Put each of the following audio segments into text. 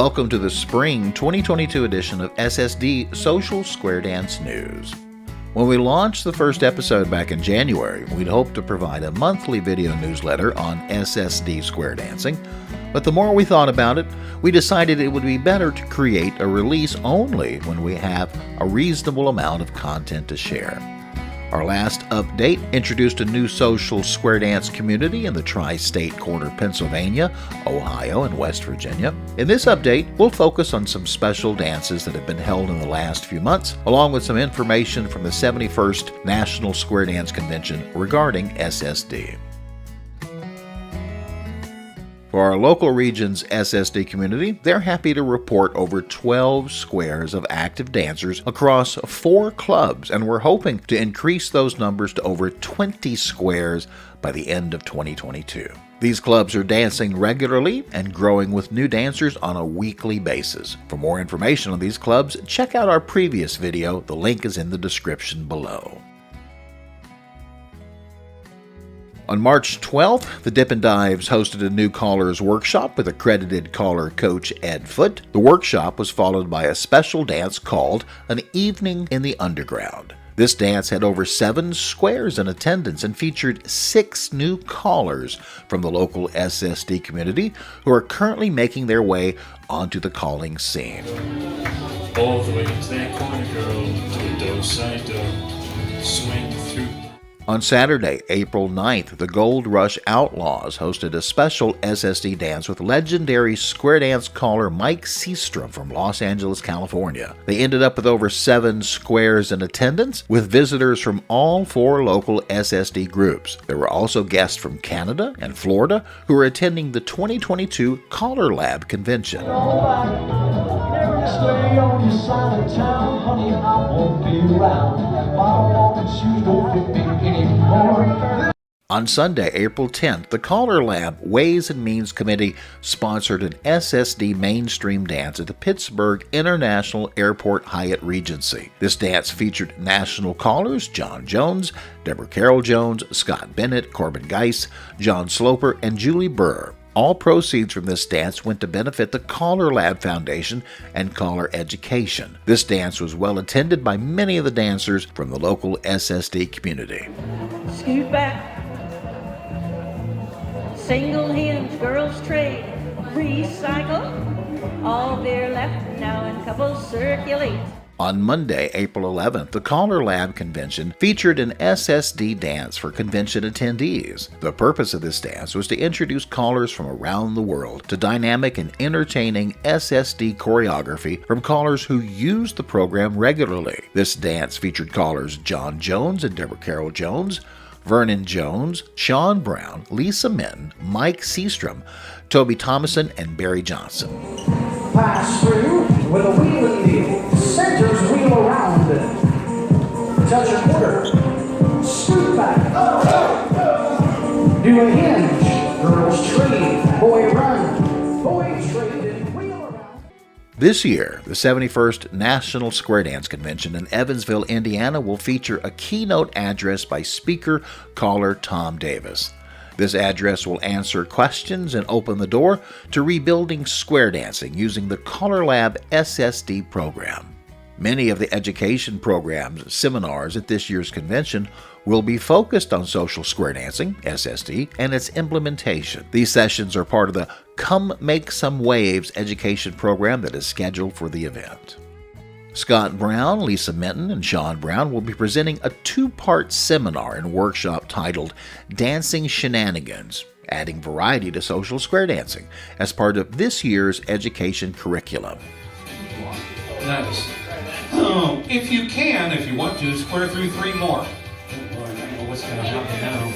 Welcome to the Spring 2022 edition of SSD Social Square Dance News. When we launched the first episode back in January, we'd hoped to provide a monthly video newsletter on SSD square dancing, but the more we thought about it, we decided it would be better to create a release only when we have a reasonable amount of content to share. Our last update introduced a new social square dance community in the TriState corner, Pennsylvania, Ohio, and West Virginia. In this update, we'll focus on some special dances that have been held in the last few months, along with some information from the 71st National Square Dance Convention regarding SSD. For our local region's SSD community, they're happy to report over 12 squares of active dancers across 4 clubs, and we're hoping to increase those numbers to over 20 squares by the end of 2022. These clubs are dancing regularly and growing with new dancers on a weekly basis. For more information on these clubs, check out our previous video. The link is in the description below. On March 12th, the Dip and Dives hosted a new callers workshop with accredited caller coach Ed Foote. The workshop was followed by a special dance called An Evening in the Underground. This dance had over 7 squares in attendance and featured 6 new callers from the local SSD community who are currently making their way onto the calling scene. All the way to that corner, girl, to the do-side-do, swing through. On Saturday, April 9th, the Gold Rush Outlaws hosted a special SSD dance with legendary square dance caller Mike Seastrom from Los Angeles, California. They ended up with over 7 squares in attendance, with visitors from all 4 local SSD groups. There were also guests from Canada and Florida who were attending the 2022 Caller Lab convention. Stay on your side of town, honey, I won't be around. My walking shoes don't fit me anymore. On Sunday, April 10th, the Caller Lab Ways and Means Committee sponsored an SSD mainstream dance at the Pittsburgh International Airport Hyatt Regency. This dance featured national callers John Jones, Deborah Carroll Jones, Scott Bennett, Corbin Geis, John Sloper, and Julie Burr. All proceeds from this dance went to benefit the Caller Lab Foundation and Caller Education. This dance was well attended by many of the dancers from the local SSD community. Scoot back, single hinge girls trade, recycle, all beer left now in couples circulate. On Monday, April 11th, the Caller Lab convention featured an SSD dance for convention attendees. The purpose of this dance was to introduce callers from around the world to dynamic and entertaining SSD choreography from callers who use the program regularly. This dance featured callers John Jones and Deborah Carroll Jones, Vernon Jones, Sean Brown, Lisa Minton, Mike Seastrom, Toby Thomason, and Barry Johnson. Pass through with a wheeling deal. Centers wheel around. Touch a quarter. Scoot back. Do a hinge. Girls trade. Boy run. Boy trade and wheel around. This year, the 71st National Square Dance Convention in Evansville, Indiana will feature a keynote address by speaker caller Tom Davis. This address will answer questions and open the door to rebuilding square dancing using the Caller Lab SSD program. Many of the education programs, seminars at this year's convention will be focused on social square dancing, SSD, and its implementation. These sessions are part of the Come Make Some Waves education program that is scheduled for the event. Scott Brown, Lisa Minton, and Sean Brown will be presenting a 2-part seminar and workshop titled Dancing Shenanigans, adding variety to social square dancing as part of this year's education curriculum. Nice. Oh, if you want to, square through 3 more. Oh, Lord, I don't know what's going to happen now.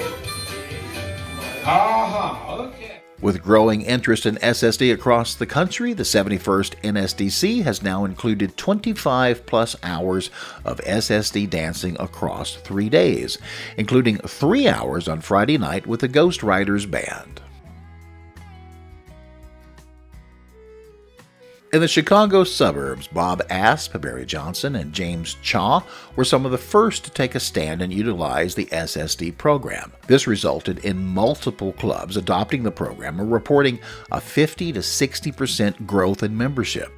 Aha, okay. With growing interest in SSD across the country, the 71st NSDC has now included 25-plus hours of SSD dancing across 3 days, including 3 hours on Friday night with the Ghost Riders Band. In the Chicago suburbs, Bob Asp, Barry Johnson, and James Chaw were some of the first to take a stand and utilize the SSD program. This resulted in multiple clubs adopting the program and reporting a 50 to 60% growth in membership.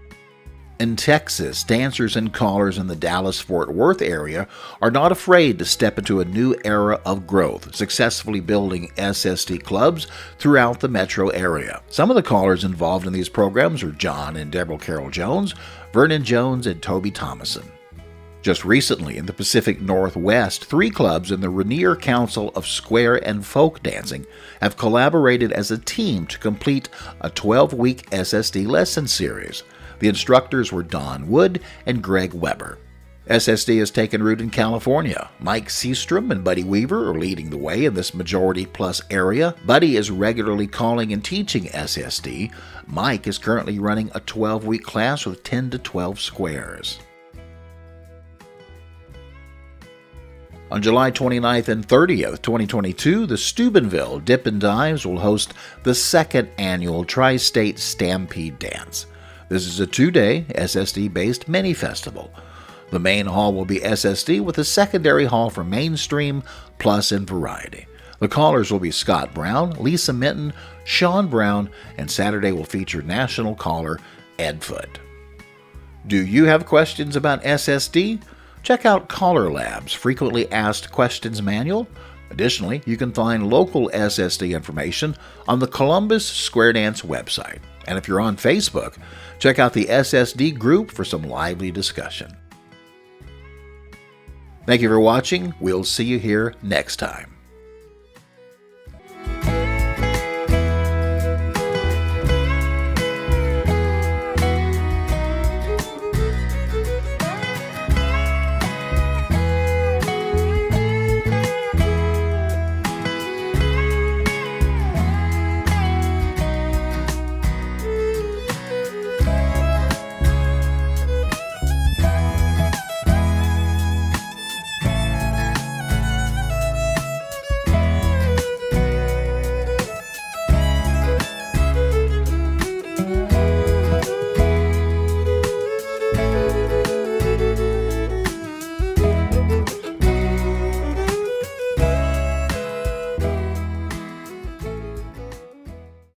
In Texas, dancers and callers in the Dallas-Fort Worth area are not afraid to step into a new era of growth, successfully building SSD clubs throughout the metro area. Some of the callers involved in these programs are John and Deborah Carroll Jones, Vernon Jones, and Toby Thomason. Just recently, in the Pacific Northwest, 3 clubs in the Rainier Council of Square and Folk Dancing have collaborated as a team to complete a 12-week SSD lesson series. The instructors were Don Wood and Greg Weber. SSD has taken root in California. Mike Seastrom and Buddy Weaver are leading the way in this majority-plus area. Buddy is regularly calling and teaching SSD. Mike is currently running a 12-week class with 10 to 12 squares. On July 29th and 30th, 2022, the Steubenville Dip and Dives will host the 2nd annual TriState Stampede Dance. This is a 2-day SSD-based mini-festival. The main hall will be SSD with a secondary hall for mainstream, plus, and variety. The callers will be Scott Brown, Lisa Minton, Sean Brown, and Saturday will feature national caller Ed Foote. Do you have questions about SSD? Check out Caller Lab's Frequently Asked Questions Manual. Additionally, you can find local SSD information on the Columbus Square Dance website. And if you're on Facebook, check out the SSD group for some lively discussion. Thank you for watching. We'll see you here next time.